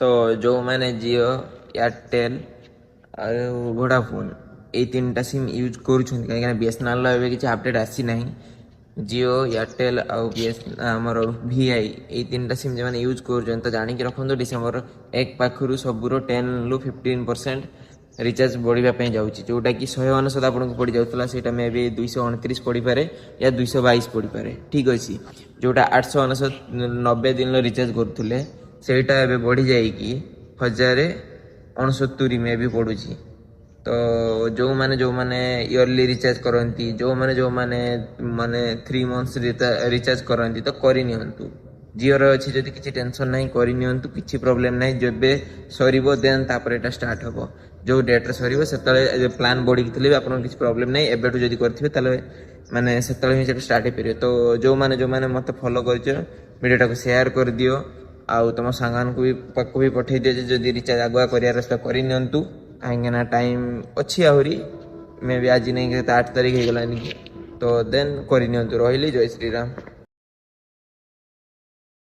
तो जो मैंने जियो एयरटेल ଆଉ ଭୋଡାଫୋନ୍ ଏଇ ତିନିଟା ସିମ୍ ୟୁଜ୍ କରୁଛନ୍ତି କାହିଁକିନା ବିଏସ୍ଏନ୍ଏଲ୍ର ଏବେ କିଛି ଅପଡ଼େଟ୍ ଆସିନାହିଁ। ଜିଓ ଏୟାରଟେଲ୍ ଆଉ ଆମର ଭିଆଇ ଏଇ ତିନିଟା ସିମ୍ ଯେଉଁମାନେ ୟୁଜ୍ କରୁଛନ୍ତି ତ ଜାଣିକି ରଖନ୍ତୁ ଡିସେମ୍ବର 1 ପାଖରୁ ସବୁର 10ରୁ 15% ରିଚାର୍ଜ ବଢ଼ିବା ପାଇଁ ଯାଉଛି, ଯେଉଁଟାକି 199 ଆପଣଙ୍କୁ ପଡ଼ିଯାଉଥିଲା ସେଇଟା ମେ ବି 229 ପଡ଼ିପାରେ ୟା 222 ପଡ଼ିପାରେ। ଠିକ୍ ଅଛି, ଯେଉଁଟା 899 ଦିନର ରିଚାର୍ଜ କରୁଥିଲେ ସେଇଟା ଏବେ ବଢ଼ିଯାଇକି 1069 ମେ ବି ପଡ଼ୁଛି। ତ ଯେଉଁମାନେ ଇୟରଲି ରିଚାର୍ଜ କରନ୍ତି, ଯେଉଁମାନେ ମାନେ 3 months ରିଚାର୍ଜ କରନ୍ତି ତ କରିନିଅନ୍ତୁ। ଜିଓର ଅଛି ଯଦି କିଛି ଟେନସନ୍ ନାହିଁ, କରିନିଅନ୍ତୁ, କିଛି ପ୍ରୋବ୍ଲେମ୍ ନାହିଁ। ଯେବେ ସରିବ ଦେନ୍ ତାପରେ ଏଇଟା ଷ୍ଟାର୍ଟ ହେବ। ଯେଉଁ ଡେଟ୍ରେ ସରିବ ସେତେବେଳେ ପ୍ଲାନ୍ ବଢ଼ିକି ଥିଲେ ବି ଆପଣଙ୍କର କିଛି ପ୍ରୋବ୍ଲେମ୍ ନାହିଁ। ଏବେଠୁ ଯଦି କରିଥିବେ ତାହେଲେ ମାନେ ସେତେବେଳେ ହିଁ ସେଟା ଷ୍ଟାର୍ଟ ହେଇପାରିବ। ତ ଯେଉଁମାନେ ମୋତେ ଫଲୋ କରିଛ ଭିଡ଼ିଓଟାକୁ ସେୟାର କରିଦିଅ ଆଉ ତୁମ ସାଙ୍ଗମାନଙ୍କୁ ବି ପାଖକୁ ବି ପଠାଇ ଦିଅ ଯେ ଯଦି ରିଚାର୍ଜ ଆଗୁଆ କରିବାର ଅଛି କରିନିଅନ୍ତୁ, କାହିଁକିନା ଟାଇମ୍ ଅଛି ଆହୁରି ମେ ବି ଆଜି ନେଇକି 8 ତାରିଖ ହେଇଗଲାନି, ତ ଦେନ୍ କରିନିଅନ୍ତୁ। ରହିଲି, ଜୟ ଶ୍ରୀରାମ।